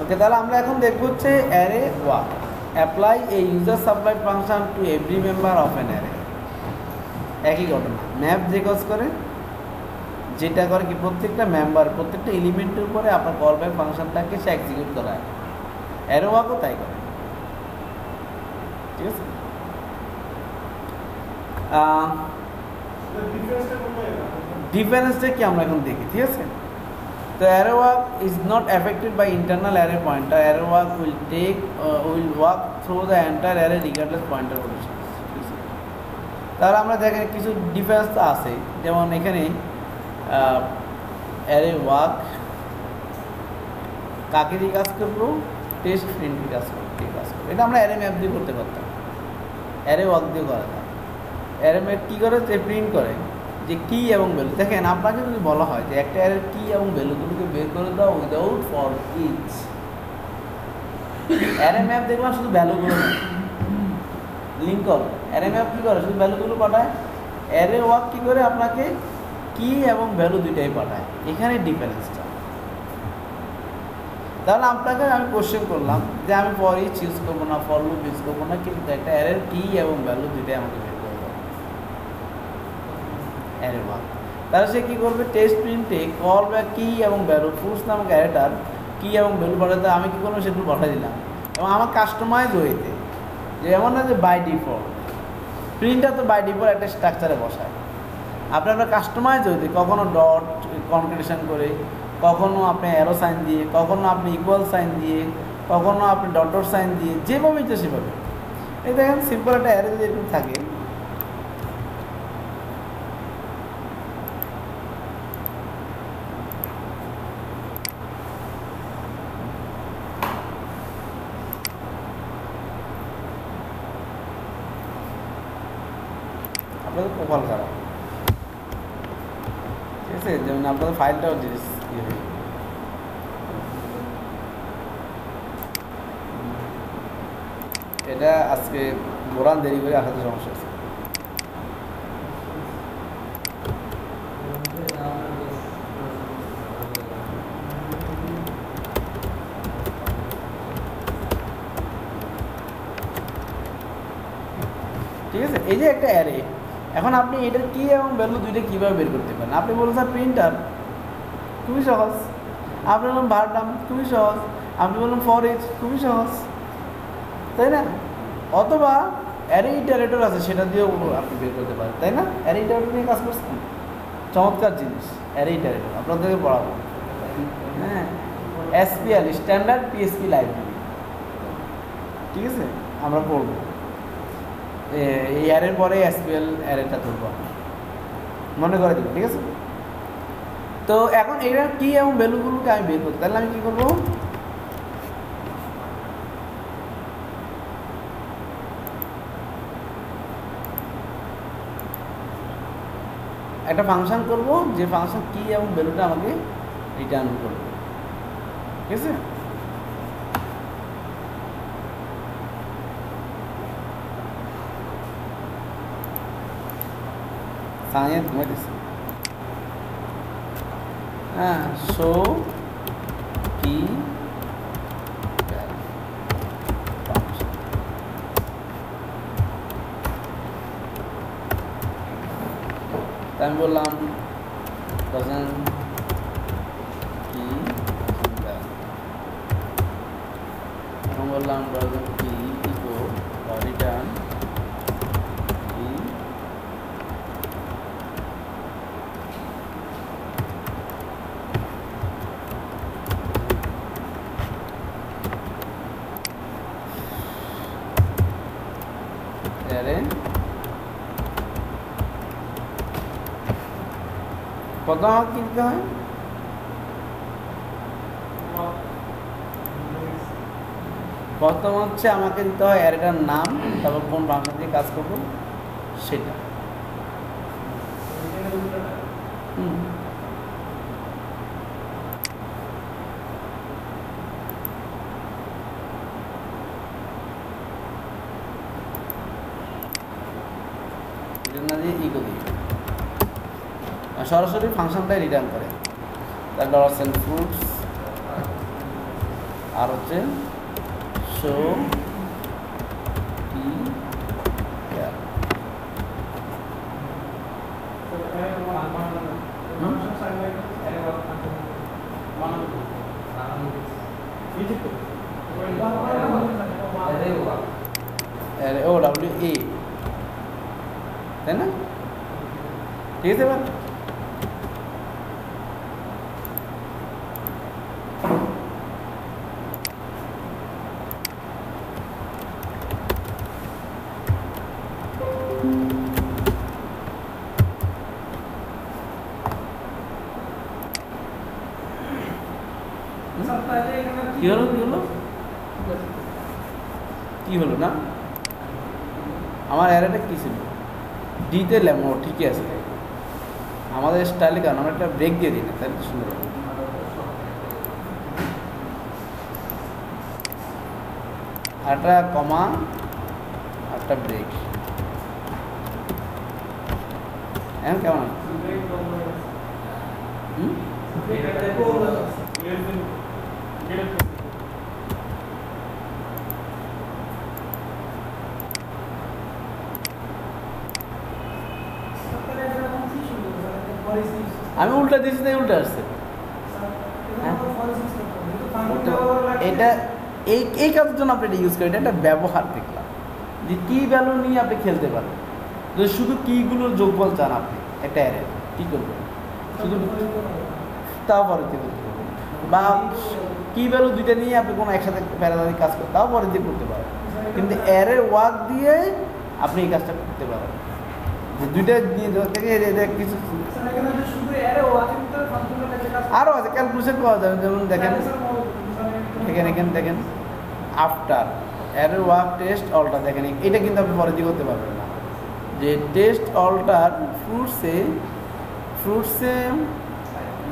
ওকে, তাহলে আমরা এখন দেখব হচ্ছে array walk. Apply a user supply function to every member of an array. একই ঘটনা, ম্যাপ যে কাজ করে, যেটা করে কি প্রত্যেকটা মেম্বার, প্রত্যেকটা এলিমেন্টের উপরে আপনার কল ব্যাক ফাংশনটাকে সে এক্সিকিউট করায়। অ্যারে ওয়াকও তাই করে, ঠিক আছে। ডিফারেন্সটা কি আমরা এখন দেখি, ঠিক আছে। তো array walk is not affected by internal array pointer. Array walk will walk through the entire array regardless pointer position. তাহলে আমরা দেখেন কিছু ডিফারেন্স তো আছে, যেমন এখানে অ্যারে ওয়াক কাকে দিয়ে কাজ করবো, টেস্ট প্রিন্ট দিয়ে কাজ করবো, এটা আমরা অ্যারে ম্যাপ দিয়ে করতে পারতাম, অ্যারে ওয়াক দিয়ে করা যায়। অ্যারে ম্যাপ কী করে, যে প্রিন্ট করে যে কি এবং ভ্যালু। দেখেন আপনাকে যদি বলা হয় যে একটা অ্যারের কি এবং ভ্যালুগুলোকে বের করে দাও without for each, array map দেখলাম শুধু ভ্যালুগুলো লিঙ্ক করে। অ্যারে ম্যাপ কী করে, শুধু ভ্যালুগুলো পাঠায়। অ্যারে ওয়াক কী করে, আপনাকে কি এবং ভ্যালু দুইটাই পাঠায়। এখানে ডিফারেন্সটা। তাহলে আপনাকে আমি কোশ্চেন করলাম যে আমি ফর ইচ ইউজ করবো না, ফর লুপ ইউজ করবো না, কিন্তু একটা অ্যারের কি এবং ভ্যালু দুইটাই আমাকে বের করে দেবো অ্যারে ওয়াক। তাহলে সে কী করবে, টেস্ট প্রিন্টে কল ব্যাক কি এবং ভ্যালু ফুলস নামক অ্যারেটার কি এবং ভ্যালু পাঠাতে আমি কী করবো, সেগুলো পাঠিয়ে দিলাম। এবং আমার কাস্টমাইজ ওয়েতে, যে এমন না যে বাই ডিফল্ট, প্রিন্টটা তো বাই ডিফল্ট একটা স্ট্রাকচারে বসায়। আপনারা কাস্টমাইজ হইতে কখনো ডট কনক্রিটেশন করে, কখনো আপনি অ্যারো সাইন দিয়ে, কখনো আপনি ইকুয়াল সাইন দিয়ে, কখনো আপনি ডট সাইন দিয়ে, যেভাবে ইচ্ছে সেভাবে। এই দেখেন সিম্পল একটা অ্যারে যদি এরকম থাকে, আপনাদের কপাল খারাপ, ঠিক আছে, যেমন আপনাদের ফাইলটাও জিনিস ইয়ে হয়ে, এটা আজকে বোরান দেরি করে আসাতে সমস্যা আছে। ঠিক আছে, এই যে একটা অ্যারে, এখন আপনি এটার কি এবং ভ্যালু দুইটা কীভাবে বের করতে পারেন। আপনি বলুন স্যার প্রিন্টার, খুবই সহজ। আপনি বলুন ভারডাম, খুবই সহজ। আপনি বলুন ফর ইচ, খুবই সহজ, তাই না। অথবা অ্যারে ইটারেটর আছে, সেটা দিয়েও আপনি বের করতে পারেন, তাই না। অ্যারে ইটারেটর নিয়ে কাজ করছেন, চমৎকার জিনিস অ্যারে ইটারেটর, আপনাদেরকে পড়াবো। হ্যাঁ, এসপিএল স্ট্যান্ডার্ড পিএসপি লাইব্রেরি, ঠিক আছে, আমরা পড়বো। এই অ্যারের পরে এসপিএল অ্যারেটা ধরবো, মনে করে দেবো, ঠিক আছে। তো এখন এটার কি এবং ভ্যালুগুলোকে আমি বের করতে, তাহলে আমি কী করবো, একটা ফাংশন করব, যে ফাংশন কি এবং ভ্যালুটা আমাকে রিটার্ন করবে, ঠিক আছে। সাইন ঘুমাইতেছে, হ্যাঁ, শো কি আমি বললাম ডজন কি, আমি বললাম ডজন কি ইকো রিটার্ন কি, অ্যারে প্রথম আমাকে কী দিতে হয়, প্রথম হচ্ছে আমাকে দিতে হয় অ্যারেটার নাম, তারপর কোন ফাংশন দিয়ে কাজ করবো সেটা। না দিয়ে ইকো দিয়ে সরাসরি ফাংশনটাই রিটার্ন করে। তার $fruits আর হচ্ছে শো কি ও ডাব্লিউ এ, তাই না? ঠিক আছে এবার কি হলো কি হলো কি হলো না? আমার অ্যারেটা কী ছিল? ডিতে ল্যামো, ঠিকই আছে। আমাদের স্টাইলে কারণ আমরা একটা ব্রেক দিয়ে দিই না, তাহলে সুন্দর হবে। একটা কমা, একটা ব্রেক, এখন কেমন আছে? আমি উল্টা দিয়েছি তাই উল্টা আসছে। এটা এই কাজের জন্য আপনি এটা ইউজ করেন, এটা একটা ব্যবহার দেখলাম যে কি ভ্যালু নিয়ে আপনি খেলতে পারেন। যদি শুধু কিগুলোর যোগফল চান আপনি একটা অ্যারে, কী করবেন? শুধু তাও পরে দিয়ে করতে পারবেন, বা কি ভ্যালু দুইটা নিয়ে আপনি কোনো একসাথে প্যারালালি কাজ করেন, তাও পরে দিয়ে করতে পারেন। কিন্তু অ্যারের ওয়ার্ক দিয়ে আপনি এই কাজটা করতে পারেন, যে দুইটা নিয়ে থেকে কিছু আরও আছে, ক্যালকুলেশন করা যাবে। যেমন দেখেন এখানে দেখেন আফটার অ্যারের ওয়ার্ক টেস্ট অল্টার, দেখেন এটা কিন্তু আপনি পরে দিয়ে করতে পারবেন না। যে টেস্ট অল্টার ফ্রুটসে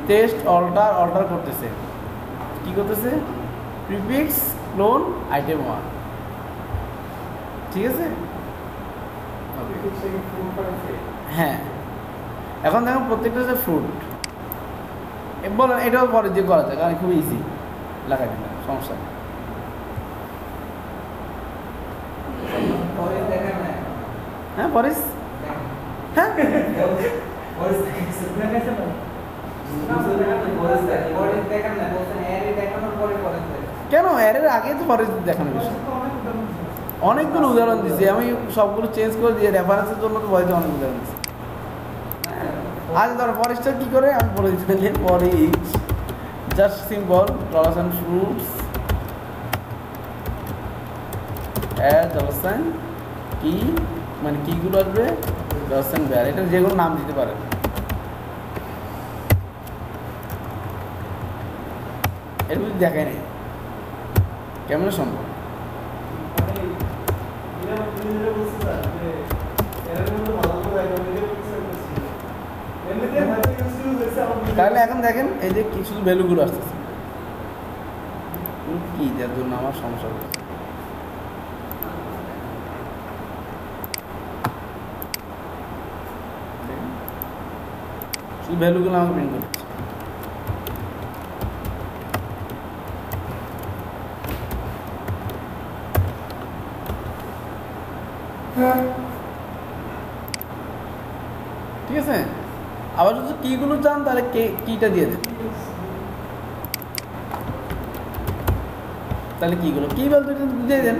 টেস্ট অল্টার করতেছে, কি করতেছে? প্রিফিক্স ক্লোন আইটেম 1, ঠিক আছে? হ্যাঁ, এখন দেখুন প্রত্যেকটা হচ্ছে ফ্রুট বলেন, এটাও পরে দিয়ে করা যায়, কারণ খুব ইজি লাগাই দিলাম, সমস্যা নেই। হ্যাঁ পরিস, হ্যাঁ কেন অ্যারের আগে তো পরে দেখানো বিষয়। অনেকগুলো উদাহরণ দিচ্ছি আমি, সবগুলো চেঞ্জ করে দিয়ে রেফারেন্সের জন্য তো বয়সে অনেক উদাহরণ দিচ্ছি। আজ ধরো ফরেস্টটা কী করে আমি বলে দিচ্ছি, পরে জাস্ট সিম্পল ডলার ফ্রুটস $, কি মানে কীগুলো আসবে $, এটা যে কোনো নাম দিতে পারেন। এর যদি দেখায় নেই কেমন সম্ভব? তাহলে এখন দেখেন এই যে কিছু ভ্যালুগুলো আসতেছে, কি যার জন্য আমার সমস্যা হচ্ছে। শুধু ভ্যালুগুলো আমাকে প্রিন্ট করতে, ঠিক আছে? আবার যদি কিগুলো চান তাহলে কিটা দিয়ে দেন, তাহলে কিগুলো কি বলতে দিয়ে দেন,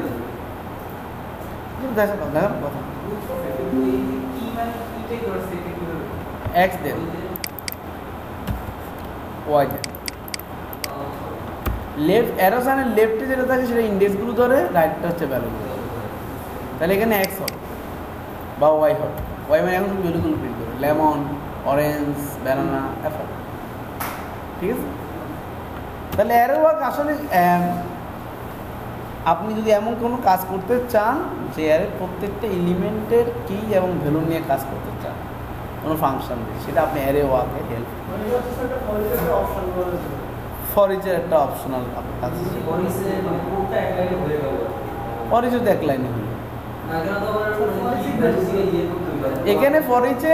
দেখা কথা এক্স দেন, ওয়াই দেন, লেফট অ্যারো সাইনের লেফটে যেটা থাকে সেটা ইন্ডেক্সগুলো ধরে, রাইটটা হচ্ছে ভ্যালুগুলো। তাহলে এখানে এক্স হবে বা ওয়াই হবে, ওয়াই মানে এখন ভ্যালুগুলো প্রিন্ট করবে, লেমন, অরেঞ্জ, ব্যানানা, অ্যাপল, ঠিক আছে? তাহলে অ্যারো ওয়ার্ক আসলে আপনি যদি এমন কোনো কাজ করতে চান যে অ্যারের প্রত্যেকটা এলিমেন্টের কি এবং ভ্যালু নিয়ে কাজ করতে চান কোনো ফাংশন দিয়ে, সেটা আপনি অ্যারে ওয়ার্কে হেল্প ফর ইচের একটা অপশনাল কাজ। ফর ইচ তো এক লাইনে হলো, এখানে ফর ইচ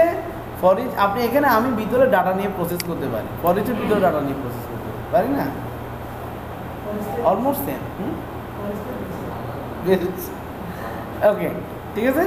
আপনি এখানে আমি ভিতরে ডাটা নিয়ে প্রসেস করতে পারি, ফর ইচের ভিতরে ডাটা নিয়ে প্রসেস করতে পারি না। Almost same. ওকে, ঠিক আছে।